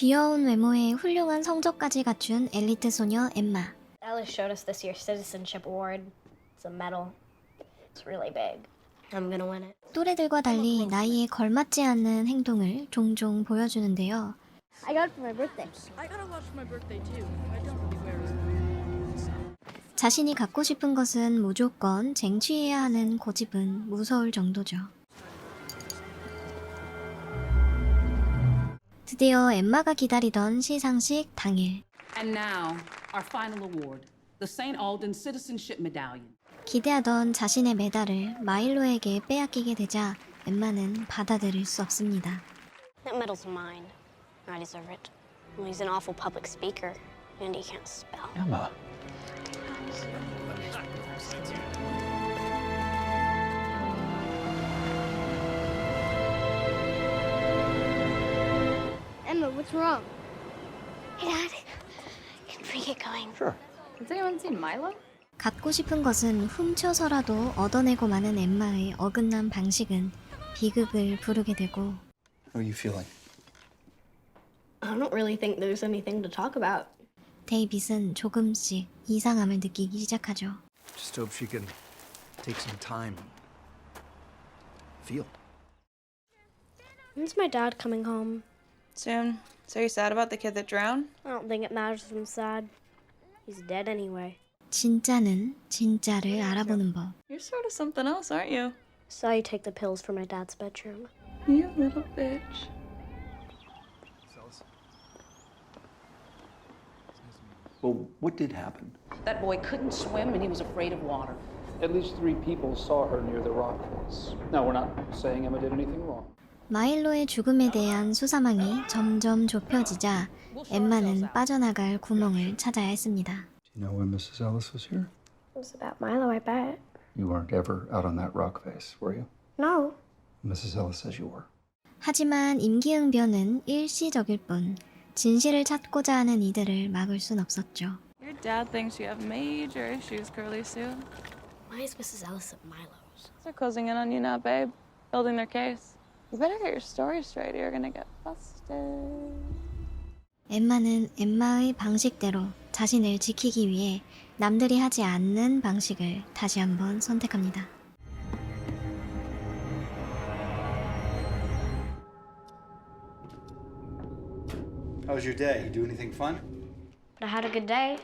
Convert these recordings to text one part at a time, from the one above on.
귀여운 외모에 훌륭한 성적까지 갖춘 엘리트 소녀 엠마. Alice showed us this year's citizenship award. It's a medal. It's really big. I'm gonna win it. 또래들과 달리 나이에 걸맞지 않는 행동을 종종 보여주는데요. I got it for my birthday. I gotta watch my birthday too. I don't really wear it. 자신이 갖고 싶은 것은 무조건 쟁취해야 하는 고집은 무서울 정도죠. 드디어 엠마가 기다리던 시상식 당일. And now, our final award, the St. Aldan Citizenship Medallion. 기대하던 자신의 메달을 마일로에게 빼앗기게 되자 엠마는 받아들일 수 없습니다. That medal's mine. I deserve it. Well, he's an awful public speaker, and he can't spell. Emma. Emma, what's wrong? Hey, Dad. Can we get going? Sure. Has anyone seen Milo? 갖고 싶은 것은 훔쳐서라도 얻어내고 마는 엠마의 어긋난 방식은 비극을 부르게 되고 How are you feeling? I don't really think there's anything to talk about. 데이빗은 조금씩 이상함을 느끼기 시작하죠. Just hope she can take some time. Feel. When's my dad coming home? Soon. So you sad about the kid that drowned? I don't think it matters if I'm sad. He's dead anyway. 진짜는 진짜를 알아보는 법. You're sort of something else, aren't you? Saw you take the pills from my dad's bedroom. You little bitch. Well, what did happen? That boy couldn't swim and he was afraid of water. At least 3 people saw her near the rock face. Now, we're not saying Emma did anything wrong. 마일로의 죽음에 대한 수사망이 점점 좁혀지자 엠마는 빠져나갈 구멍을 찾아야 했습니다. Do you know when Mrs. Ellis was here? It was about Milo, I bet. You weren't ever out on that rock face, were you? No. Mrs. Ellis says you were. 하지만 임기응변은 일시적일 뿐 진실을 찾고자 하는 이들을 막을 순 없었죠. Your dad thinks you have major issues, Curly Sue. Why is Mrs. Ellis at Milo's? They're closing in on you now, babe. Building their case. You better get your story straight or you're gonna get busted. 엠마는 엠마의 방식대로 자신을 지키기 위해 남들이 하지 않는 방식을 다시 한번 선택합니다. How was your day? You do anything fun? But I had a good day.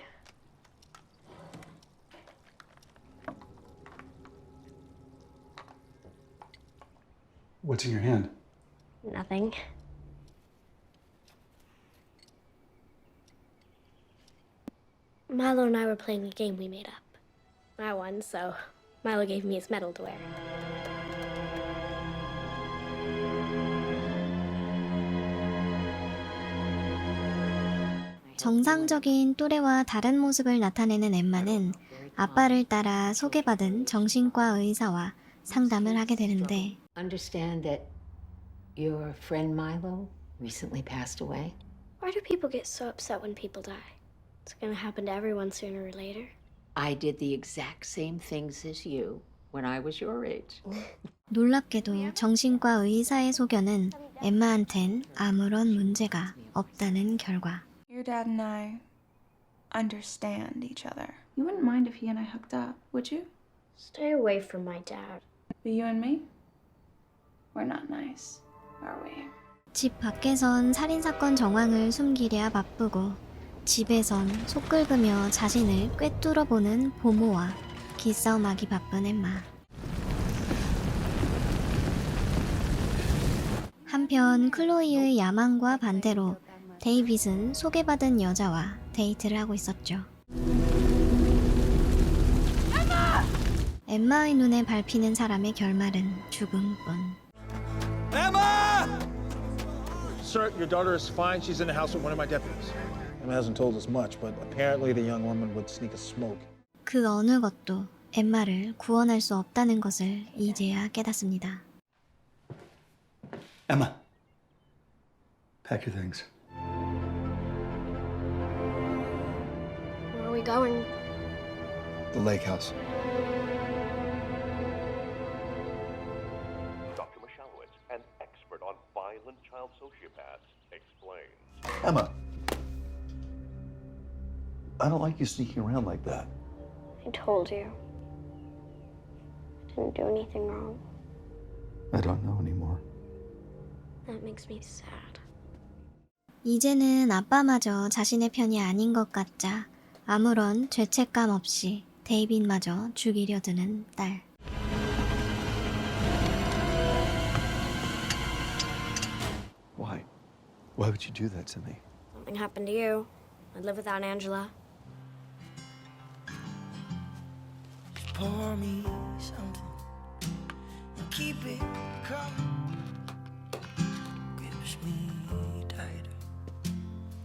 What's in your hand? Nothing. Milo and I were playing a game we made up. I won, so Milo gave me his medal to wear. 정상적인 또래와 다른 모습을 나타내는 엠마는 아빠를 따라 소개받은 정신과 의사와 상담을 하게 되는데 Understand that your friend Milo recently passed away? Why do people get so upset when people die? It's gonna happen to everyone sooner or later. I did the exact same things as you when I was your age. 놀랍게도 정신과 의사의 소견은 엠마한텐 아무런 문제가 없다는 결과. Your dad and I understand each other. You wouldn't mind if he and I hooked up, would you? Stay away from my dad. But you and me? We're not nice, are we? 집 밖에선 살인사건 정황을 숨기랴 바쁘고 집에선 속 긁으며 자신을 꿰뚫어 보는 보모와 기싸움하기 바쁜 엠마. 한편 클로이의 야망과 반대로 데이빗은 소개받은 여자와 데이트를 하고 있었죠. 엠마의 눈에 밟히는 사람의 결말은 죽음뿐. Emma! Sir, your daughter is fine. She's in the house with one of my deputies. Emma hasn't told us much, but apparently the young woman would sneak a smoke. 그 어느 것도 엠마를 구원할 수 없다는 것을 이제야 깨닫습니다. Emma, pack your things. Where are we going? The lake house. Dr. Michalowicz, an expert on fine violent child sociopath explains. Emma, I don't like you sneaking around like that. I told you. I didn't do anything wrong. I don't know anymore. That makes me sad. 이제는 아빠마저 자신의 편이 아닌 것 같자 아무런 죄책감 없이 데이빗마저 죽이려 드는 딸. Why? Why would you do that to me? Something happened to you. I'd live without Angela. Pour me something and keep it coming. Grips me tighter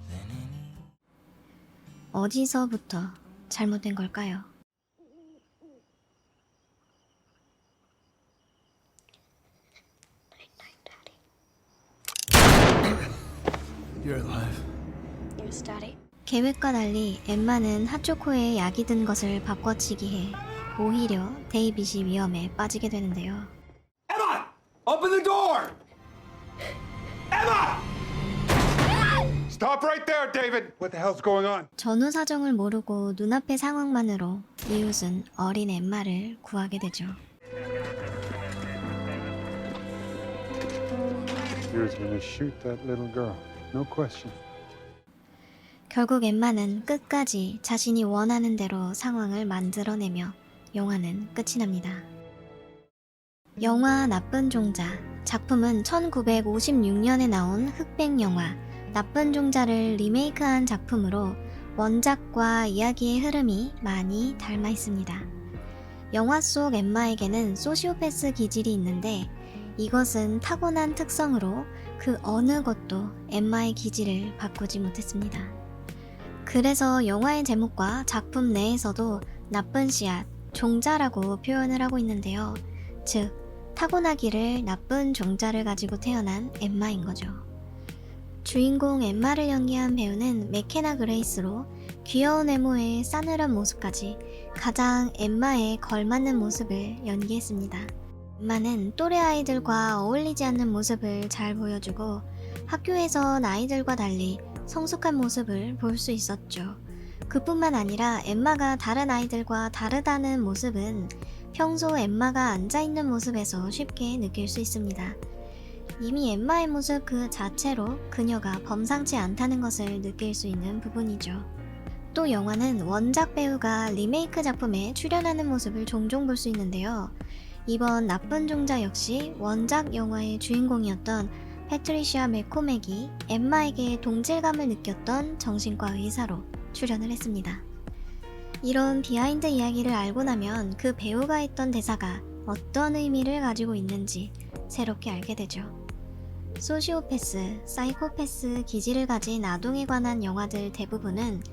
than any. 어디서부터 잘못된 걸까요? You're alive. Yes, Daddy. 계획과 달리 엠마는 핫초코에 약이 든 것을 바꿔치기 해 오히려 데이빗이 위험에 빠지게 되는데요. Emma! Open the door! Emma! Stop right there, David! What the hell's going on? 전후 사정을 모르고 눈앞의 상황만으로 이웃은 어린 엠마를 구하게 되죠. You're gonna shoot that little girl. No question. 결국 엠마는 끝까지 자신이 원하는 대로 상황을 만들어내며 영화는 끝이 납니다. 영화 나쁜 종자. 작품은 1956년에 나온 흑백 영화 나쁜 종자를 리메이크한 작품으로 원작과 이야기의 흐름이 많이 닮아 있습니다. 영화 속 엠마에게는 소시오패스 기질이 있는데 이것은 타고난 특성으로 그 어느 것도 엠마의 기질을 바꾸지 못했습니다. 그래서 영화의 제목과 작품 내에서도 나쁜 씨앗, 종자라고 표현을 하고 있는데요. 즉, 타고나기를 나쁜 종자를 가지고 태어난 엠마인 거죠. 주인공 엠마를 연기한 배우는 맥케나 그레이스로 귀여운 외모의 싸늘한 모습까지 가장 엠마에 걸맞는 모습을 연기했습니다. 엠마는 또래 아이들과 어울리지 않는 모습을 잘 보여주고 학교에선 아이들과 달리 성숙한 모습을 볼 수 있었죠. 그뿐만 아니라 엠마가 다른 아이들과 다르다는 모습은 평소 엠마가 앉아있는 모습에서 쉽게 느낄 수 있습니다. 이미 엠마의 모습 그 자체로 그녀가 범상치 않다는 것을 느낄 수 있는 부분이죠. 또 영화는 원작 배우가 리메이크 작품에 출연하는 모습을 종종 볼 수 있는데요. 이번 나쁜 종자 역시 원작 영화의 주인공이었던 패트리시아 맥코맥이 엠마에게 동질감을 느꼈던 정신과 의사로 출연을 했습니다. 이런 비하인드 이야기를 알고 나면 그 배우가 했던 대사가 어떤 의미를 가지고 있는지 새롭게 알게 되죠. 소시오패스, 사이코패스 기질을 가진 아동에 관한 영화들 대부분은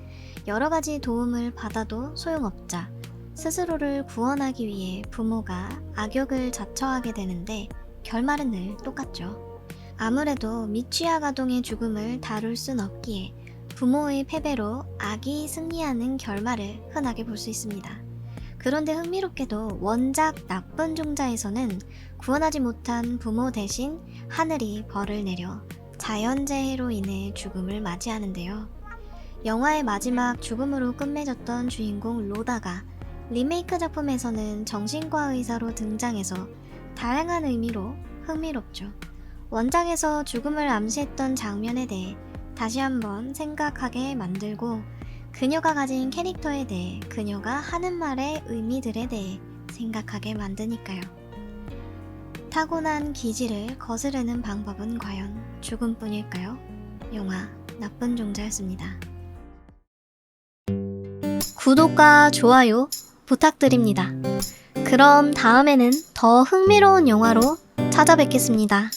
여러가지 도움을 받아도 소용없자 스스로를 구원하기 위해 부모가 악역을 자처하게 되는데 결말은 늘 똑같죠. 아무래도 미취학 아동의 죽음을 다룰 순 없기에 부모의 패배로 악이 승리하는 결말을 흔하게 볼 수 있습니다. 그런데 흥미롭게도 원작 나쁜 종자에서는 구원하지 못한 부모 대신 하늘이 벌을 내려 자연재해로 인해 죽음을 맞이하는데요. 영화의 마지막 죽음으로 끝맺었던 주인공 로다가 리메이크 작품에서는 정신과 의사로 등장해서 다양한 의미로 흥미롭죠. 원작에서 죽음을 암시했던 장면에 대해 다시 한번 생각하게 만들고 그녀가 가진 캐릭터에 대해 그녀가 하는 말의 의미들에 대해 생각하게 만드니까요. 타고난 기질을 거스르는 방법은 과연 죽음뿐일까요? 영화 나쁜 종자였습니다. 구독과 좋아요 부탁드립니다. 그럼 다음에는 더 흥미로운 영화로 찾아뵙겠습니다.